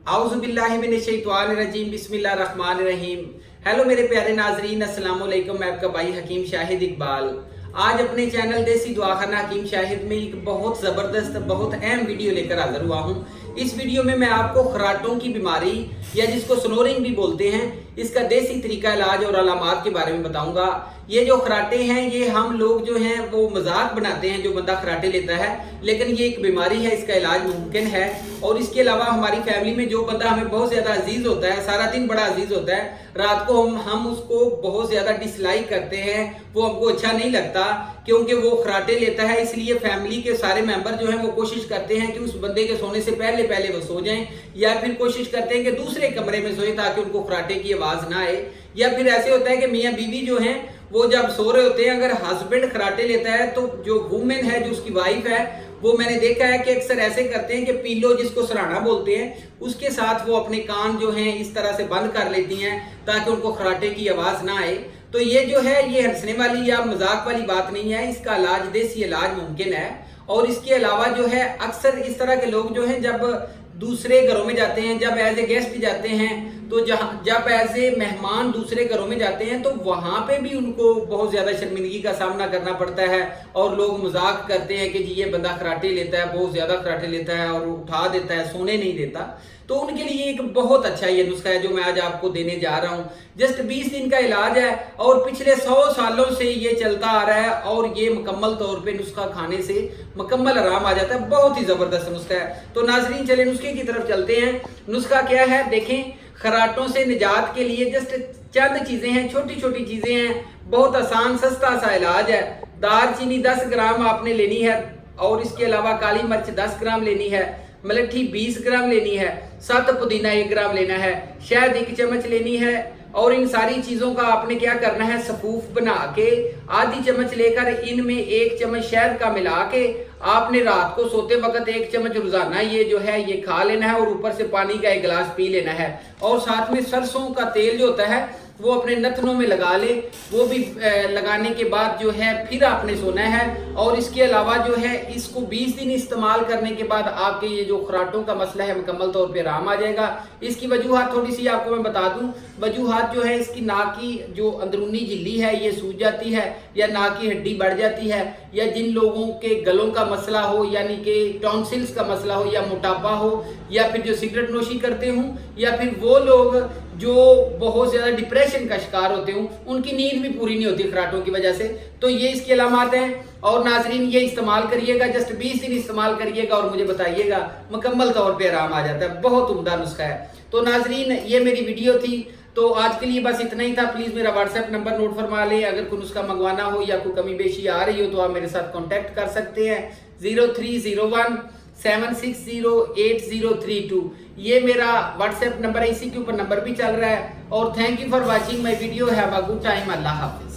आउज़ुबिल्लाहिमिनश्शैतानिर्रजीम बिस्मिल्लाहिर्रहमानिर्रहीम। हेलो मेरे प्यारे नाजरीन, अस्सलाम वालेकुम। मैं आपका भाई हकीम शाहिद इकबाल आज अपने चैनल देसी दुआखाना हकीम शाहिद में एक बहुत ज़बरदस्त बहुत अहम वीडियो लेकर हाजिर हुआ हूँ। इस वीडियो में मैं आपको खराटों की बीमारी या जिसको स्नोरिंग भी बोलते हैं, इसका देसी तरीका इलाज और अलामात के बारे में बताऊंगा। ये जो खराटे हैं ये हम लोग जो हैं वो मजाक बनाते हैं जो बंदा खराटे लेता है, लेकिन ये एक बीमारी है, इसका इलाज मुमकिन है। और इसके अलावा हमारी फैमिली में जो बंदा हमें बहुत ज्यादा अजीज होता है, सारा दिन बड़ा अजीज होता है, रात को हम उसको बहुत ज्यादा डिसलाइक करते हैं, वो हमको अच्छा नहीं लगता क्योंकि वो खराटे लेता है। इसलिए फैमिली के सारे मेंबर जो हैं वो कोशिश करते हैं कि उस बंदे के सोने से पहले पहले वो सो जाएं, या फिर कोशिश करते हैं कि दूसरे कमरे में सोए ताकि उनको खराटे की आवाज ना आए। या फिर ऐसे होता है कि मियाँ बीवी जो हैं वो जब सो रहे होते हैं, अगर हस्बैंड खराटे लेता है तो जो वुमेन है, जो उसकी वाइफ है, वो मैंने देखा है कि अक्सर ऐसे करते हैं कि पीलो जिसको सराहना बोलते हैं उसके साथ वो अपने कान जो हैं इस तरह से बंद कर लेती हैं ताकि उनको खराटे की आवाज ना आए। तो ये जो है ये हंसने वाली या मजाक वाली बात नहीं है, इसका इलाज देसी इलाज मुमकिन है। और इसके अलावा जो है अक्सर इस तरह के लोग जो हैं जब दूसरे घरों में जाते हैं, जब एज ए गेस्ट जाते हैं, तो जब एज ए मेहमान दूसरे घरों में जाते हैं तो वहां पे भी उनको बहुत ज्यादा शर्मिंदगी का सामना करना पड़ता है और लोग मजाक करते हैं कि जी ये बंदा खराटे लेता है, बहुत ज्यादा खराटे लेता है और उठा देता है, सोने नहीं देता। तो उनके लिए एक बहुत अच्छा ये नुस्खा है जो मैं आज आपको देने जा रहा हूँ। जस्ट 20 दिन का इलाज है और पिछले 100 सालों से ये चलता आ रहा है और ये मुकम्मल तौर पे नुस्खा खाने से मुकम्मल आराम आ जाता है। बहुत ही जबरदस्त नुस्खा है। तो नाजरीन चले नुस्खे की तरफ चलते हैं। नुस्खा क्या है देखें। खराटों से निजात के लिए जस्ट चंद चीजें हैं, छोटी छोटी चीजें हैं, बहुत आसान सस्ता सा इलाज है। दालचीनी 10 ग्राम आपने लेनी है और इसके अलावा काली मिर्च 10 ग्राम लेनी है, मलठी 20 ग्राम लेनी है, 7 पुदीना 1 ग्राम लेना है, शहद 1 चम्मच लेनी है। और इन सारी चीजों का आपने क्या करना है, सफूफ बना के आधी चम्मच लेकर इनमें 1 चम्मच शहद का मिला के आपने रात को सोते वक्त 1 चम्मच रोजाना ये जो है ये खा लेना है और ऊपर से पानी का 1 गिलास पी लेना है। और साथ में सरसों का तेल जो होता है वो अपने नथनों में लगा ले, वो भी लगाने के बाद जो है फिर आपने सोना है। और इसके अलावा जो है इसको 20 दिन इस्तेमाल करने के बाद आपके ये जो खराटों का मसला है मुकम्मल तौर पे आराम आ जाएगा। इसकी वजूहात थोड़ी सी आपको मैं बता दूं। वजूहात जो है इसकी नाक की जो अंदरूनी झिल्ली है ये सूज जाती है, या नाक की हड्डी बढ़ जाती है, या जिन लोगों के गलों का मसला हो यानी कि टॉन्सिल्स का मसला हो, या मोटापा हो, या फिर जो सिगरेट नोशी करते हों, या फिर वो लोग जो बहुत ज्यादा डिप्रेशन का शिकार होते हों, उनकी नींद भी पूरी नहीं होती खराटों की वजह से। तो ये इसकी अलामत हैं। और नाजरीन ये इस्तेमाल करिएगा, जस्ट 20 दिन इस्तेमाल करिएगा और मुझे बताइएगा, मुकम्मल तौर पे आराम आ जाता है। बहुत उम्दा नुस्खा है। तो नाजरीन ये मेरी वीडियो थी, तो आज के लिए बस इतना ही था। प्लीज मेरा व्हाट्सएप नंबर नोट फरमा लें। अगर कोई नुस्खा मंगवाना हो या कोई कमी बेशी आ रही हो तो आप मेरे साथ कॉन्टेक्ट कर सकते हैं। 0301 7608032 ये मेरा व्हाट्सएप नंबर है, इसी के ऊपर नंबर भी चल रहा है। और thank you for watching my video. Have a good time. Allah Hafiz.